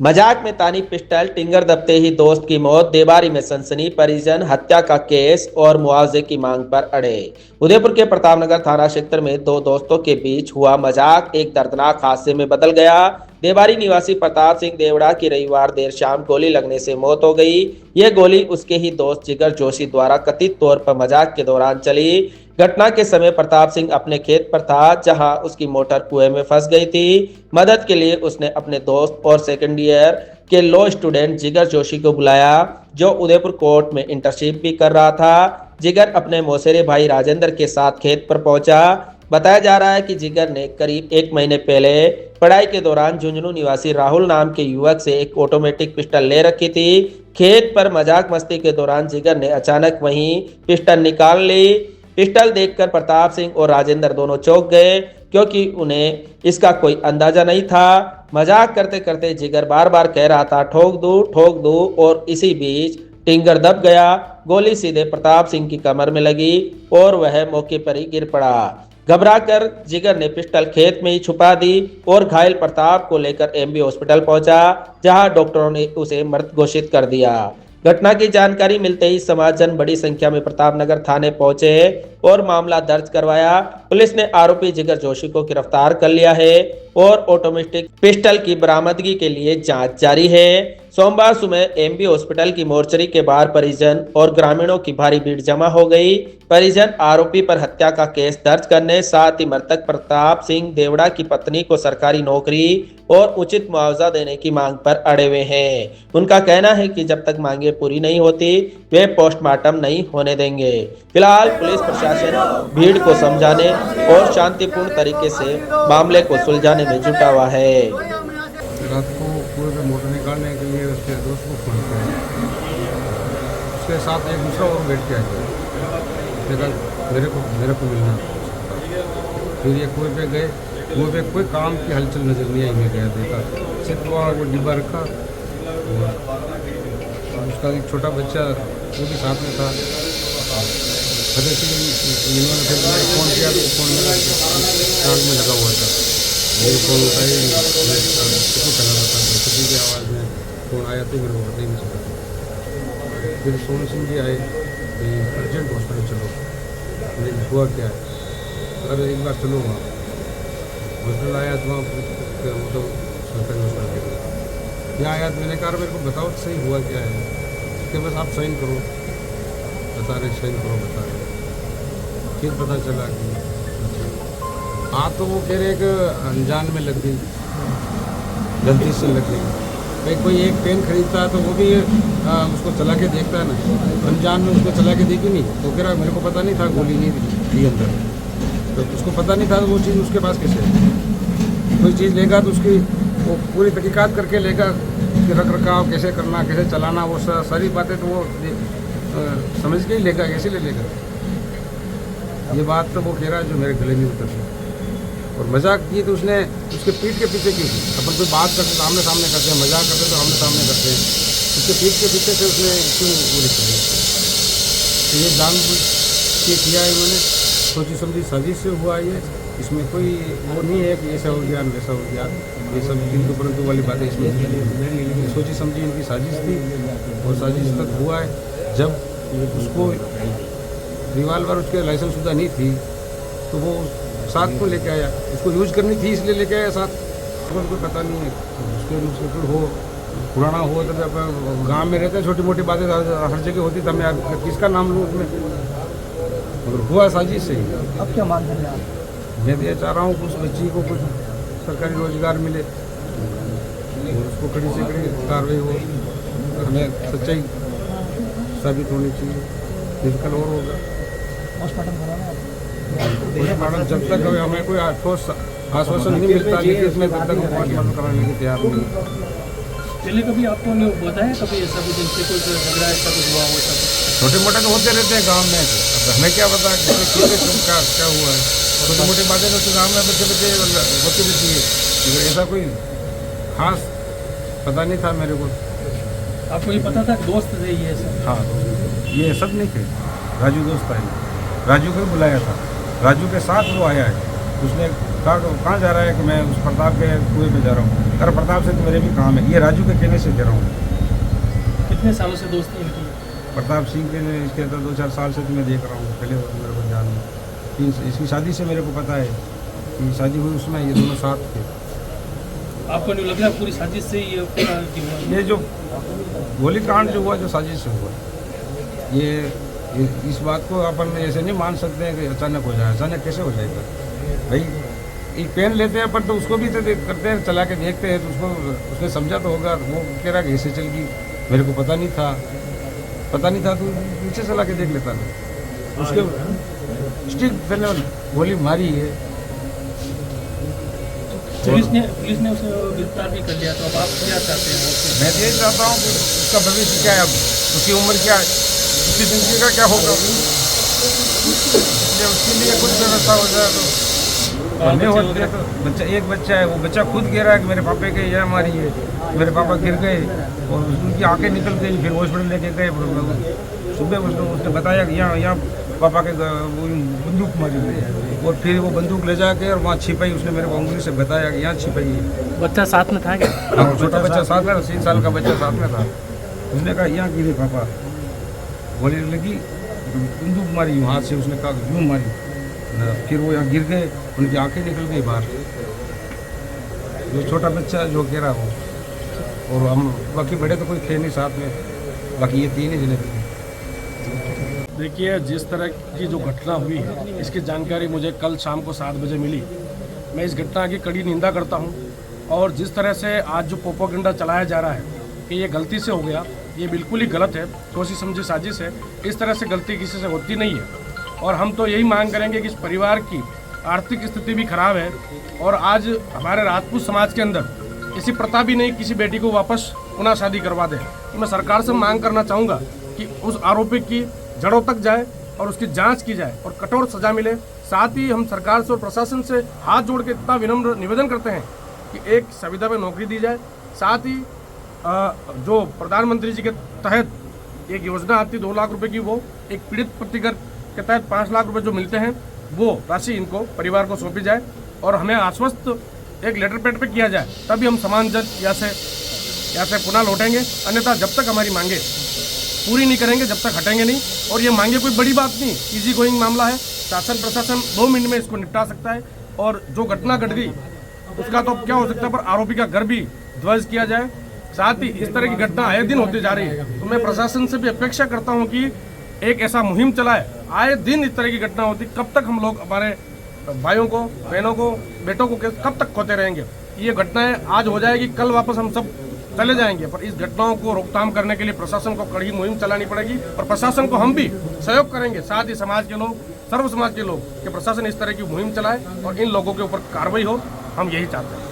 मजाक में तानी पिस्टल, टिंगर दबते ही दोस्त की मौत, देबारी में सनसनी, परिजन हत्या का केस और मुआवजे की मांग पर अड़े। उदयपुर के प्रतापनगर थाना क्षेत्र में दो दोस्तों के बीच हुआ मजाक एक दर्दनाक हादसे में बदल गया। देबारी निवासी प्रताप सिंह देवड़ा की रविवार देर शाम गोली लगने से मौत हो गई। यह गोली उसके ही दोस्त जिगर जोशी द्वारा कथित तौर पर मजाक के दौरान चली। घटना के समय प्रताप सिंह अपने खेत पर था, जहां उसकी मोटर कुएं में फंस गई थी। मदद के लिए उसने अपने दोस्त और सेकेंड ईयर के लॉ स्टूडेंट जिगर जोशी को बुलाया, जो उदयपुर कोर्ट में इंटर्नशिप भी कर रहा था। जिगर अपने मौसेरे भाई राजेंद्र के साथ खेत पर पहुंचा। बताया जा रहा है कि जिगर ने करीब एक महीने पहले पढ़ाई के दौरान झुंझुनू निवासी राहुल नाम के युवक से एक ऑटोमेटिक पिस्टल ले रखी थी। खेत पर मजाक मस्ती के दौरान जिगर ने अचानक वहीं पिस्टल निकाल ली। पिस्टल देखकर प्रताप सिंह और राजेंद्र दोनों चौंक गए, क्योंकि उन्हें इसका कोई अंदाजा नहीं था। मजाक करते करते जिगर बार बार कह रहा था, ठोक दूं, और इसी बीच टिंगर दब गया। गोली सीधे प्रताप सिंह की कमर में लगी और वह मौके पर ही गिर पड़ा। घबराकर जिगर ने पिस्टल खेत में ही छुपा दी और घायल प्रताप को लेकर एमबी हॉस्पिटल पहुंचा, जहां डॉक्टरों ने उसे मृत घोषित कर दिया। घटना की जानकारी मिलते ही समाजजन बड़ी संख्या में प्रतापनगर थाने पहुंचे और मामला दर्ज करवाया। पुलिस ने आरोपी जिगर जोशी को गिरफ्तार कर लिया है और ऑटोमेटिक पिस्टल की बरामदगी के लिए जांच जारी है। सोमवार सुबह एमबी हॉस्पिटल की मोर्चरी के बाहर परिजन और ग्रामीणों की भारी भीड़ जमा हो गई। परिजन आरोपी पर हत्या का केस दर्ज करने, साथ ही मृतक प्रताप सिंह देवड़ा की पत्नी को सरकारी नौकरी और उचित मुआवजा देने की मांग पर अड़े हुए हैं। उनका कहना है कि जब तक मांगे पूरी नहीं होती, वे पोस्टमार्टम नहीं होने देंगे। फिलहाल पुलिस प्रशासन भीड़ को समझाने और शांतिपूर्ण तरीके से मामले को सुलझाने में जुटा हुआ है। रात को कुएं पे मोटर निकालने के लिए उसके दोस्त को फोन किया। उसके साथ एक दूसरा और बैठ के आया, देखा मेरे को मिलना। फिर ये कुएं पे गए, कुएं पे कोई काम की हलचल नजर नहीं आई। मैं गया देखा, सिर्फ वहाँ वो डिब्बा रखा और उसका एक छोटा बच्चा वो भी साथ में था। फतेह सिंह यूनिवर्सिटी में फ़ोन किया तो फ़ोन मेरा कान में लगा हुआ था। मेरे फ़ोन उठाई, कुछ चला रहा था, किसी की आवाज़ में फ़ोन आया तो मेरे को पता ही नहीं चला। फिर सोनू सिंह जी आए कि अर्जेंट हॉस्पिटल चलो। मुझे हुआ क्या है? अरे एक बार चलो वहाँ। हॉस्पिटल आया तो वहाँ वो तो सरकारी हॉस्पिटल यहाँ आया तो मैंने कहा मेरे को बताओ तो सही हुआ क्या है। कि बस आप साइन करो, बता रहे साइन करो, बता रहे। फिर पता चला कि हाँ, तो वो कह रहे कि अनजान में लग गई, गलती से लग गई। भाई कोई एक पेन खरीदता है तो वो भी उसको चला के देखता है ना। अनजान में उसको चला के देखी नहीं तो कह रहा मेरे को पता नहीं था गोली नहीं थी अंदर। तो उसको पता नहीं था तो वो चीज़ उसके पास कैसे है? कोई चीज़ लेगा तो उसकी वो पूरी तहकीकात करके लेगा कि रख रखाव कैसे करना, कैसे चलाना, वो सारी बातें तो वो समझ के ही लेगा, कैसे ले लेगा। ये बात तो वो कह रहा है जो मेरे गले में उतरती। और मजाक की तो उसने उसके पीठ के पीछे की थी। अपन कोई बात करते तो आमने सामने करते हैं, मजाक करते तो आमने सामने करते हैं। उसके पीठ के पीछे से उसने क्यों गोली चलाई? तो ये जानबूझ के किया है इन्होंने, सोची समझी साजिश से हुआ ये। इसमें कोई वो नहीं है कि ऐसा हो गया वैसा हो गया, ये सब किंतु परंतु वाली बातें इसमें नहीं। सोची समझी इनकी साजिश थी और साजिश तक हुआ है। जब उसको रिवाल्वर उसके लाइसेंस शुदा नहीं थी तो वो साथ को लेके आया, उसको यूज करनी थी इसलिए लेके आया साथ। उनको पता नहीं है उसके हो पुराना हो तो गांव में रहते हैं, छोटी मोटी बातें हर जगह होती। तो मैं किसका नाम लूँ उसमें, मगर हुआ साजिश से ही। अब क्या मांग रहे हैं आप? मैं तो ये चाह रहा हूँ कि उस बच्ची को कुछ सरकारी रोजगार मिले और उसको कड़ी से कड़ी कार्रवाई हो। हमें सच्चाई साबित होनी चाहिए, निष्कल और होगा। पोस्टमार्टम कराना है पोस्टमार्टम जब तक हमें कोई ठोस आश्वासन नहीं मिलता लेकिन इसमें तब तक पोस्टमार्टम कराने के तैयार नहीं। पहले कभी आपको नहीं बताया कभी ऐसा कुछ जिनसे कोई झगड़ा ऐसा कुछ हुआ हो? ऐसा छोटे मोटे तो होते रहते हैं गांव में। अब हमें क्या पता क्या हुआ है? छोटी मोटी बातें तो गाँव में बच्चे होती रहती है, मगर ऐसा कोई खास पता नहीं था मेरे को। आपको ये पता था कि दोस्त थे ये सब? हाँ, ये सब नहीं थे। राजू दोस्त था, राजू को बुलाया था, राजू के साथ वो आया है। उसने कहा कहाँ जा रहा है कि मैं उस प्रताप के कुएं पे जा रहा हूँ। कर प्रताप से तो मेरे भी काम है, ये राजू के कहने से कह रहा हूँ। कितने सालों से दोस्ती है इनकी? प्रताप सिंह के ने इसके अंदर 2-4 साल से तो मैं देख रहा हूँ, पहले मेरे को जान है। इसकी शादी से मेरे को पता है कि शादी हुई उसमें ये दोनों साथ थे। आपको नहीं लग रहा पूरी साजिश से ये पूरा हुआ? ये जो गोलीकांड जो हुआ, जो साजिश से हुआ, ये इस बात को अपन ऐसे नहीं मान सकते हैं कि अचानक हो जाए। अचानक कैसे हो जाएगा भाई? एक पेन लेते हैं पर तो उसको भी तो करते हैं, चला के देखते हैं तो उसको उसने समझा तो होगा। वो कह रहा कि ऐसे चल गई, मेरे को पता नहीं था तो पीछे चला के देख लेता ना। उसके स्टिक पहले गोली मारी है। पुलिस ने उसे गिरफ्तार भी कर लिया, तो अब आप क्या चाहते हैं? मैं तो यही चाहता हूँ कि उसका भविष्य क्या है, अब उसकी उम्र क्या है, उसकी जिंदगी का क्या होगा, उसके लिए कुछ व्यवस्था हो जाए तो नहीं होती है। तो बच्चा, एक बच्चा है, वो बच्चा खुद कह रहा है कि मेरे पापा के यह हमारी है, मेरे पापा गिर गए और उनकी आंखें निकल गई, फिर हॉस्पिटल लेके गए। सुबह उसने बताया कि यहाँ पापा के बंदूक मारी गई और फिर वो बंदूक ले जाके और वहाँ छिपाई। उसने मेरे को उंगली से बताया कि यहाँ छिपाई है। बच्चा साथ में था क्या? हाँ, छोटा बच्चा साथ में, 3 साल का बच्चा साथ में था। उसने कहा यहाँ गिरे पापा, गोली लगी, बंदूक मारी वहाँ से, उसने कहा यूँ मारी। फिर वो यहाँ गिर गए, उनकी आंखें निकल गई बाहर। जो छोटा बच्चा जो कह रहा हो, और हम बाकी बड़े तो कोई थे नहीं साथ में, बाकी ये 3 ही जने थे। देखिए, जिस तरह की जो घटना हुई है, इसकी जानकारी मुझे कल शाम को 7 बजे मिली। मैं इस घटना की कड़ी निंदा करता हूं, और जिस तरह से आज जो प्रोपेगेंडा चलाया जा रहा है कि ये गलती से हो गया, ये बिल्कुल ही गलत है, सोची समझी साजिश है। इस तरह से गलती किसी से होती नहीं है, और हम तो यही मांग करेंगे कि इस परिवार की आर्थिक स्थिति भी खराब है, और आज हमारे राजपूत समाज के अंदर किसी प्रथा भी नहीं किसी बेटी को वापस पुनः शादी करवा दे। तो मैं सरकार से मांग करना चाहूँगा कि उस आरोपी की जड़ों तक जाए और उसकी जांच की जाए और कठोर सजा मिले। साथ ही हम सरकार से और प्रशासन से हाथ जोड़ के इतना विनम्र निवेदन करते हैं कि एक संविदा में नौकरी दी जाए। साथ ही जो प्रधानमंत्री जी के तहत एक योजना आती 2 लाख रुपए की, वो एक पीड़ित प्रतिकर के तहत 5 लाख रुपए जो मिलते हैं, वो राशि इनको परिवार को सौंपी जाए और हमें आश्वस्त एक लेटर पैड पे किया जाए, तभी हम समान जज यहाँ से पुनः लौटेंगे। अन्यथा जब तक हमारी मांगे पूरी नहीं करेंगे, जब तक हटेंगे नहीं। और ये मांगे कोई बड़ी बात नहीं, इजी गोइंग मामला है, शासन प्रशासन 2 मिनट में इसको निपटा सकता है। और जो घटना घट गई उसका तो क्या हो सकता है, पर आरोपी का घर भी ध्वस्त किया जाए। साथ ही इस तरह की घटना आए दिन होती जा रही है, तो मैं प्रशासन से भी अपेक्षा करता हूँ कि एक ऐसा मुहिम चलाए। आए दिन इस तरह की घटना होती, कब तक हम लोग हमारे भाइयों को, बहनों को, बेटों को कब तक खोते रहेंगे? ये घटनाएं आज हो जाएगी, कल वापस हम सब चले जाएंगे। पर इस घटनाओं को रोकथाम करने के लिए प्रशासन को कड़ी मुहिम चलानी पड़ेगी, और प्रशासन को हम भी सहयोग करेंगे। साथ ही समाज के लोग, सर्व समाज के लोग, कि प्रशासन इस तरह की मुहिम चलाए और इन लोगों के ऊपर कार्रवाई हो। हम यही चाहते हैं।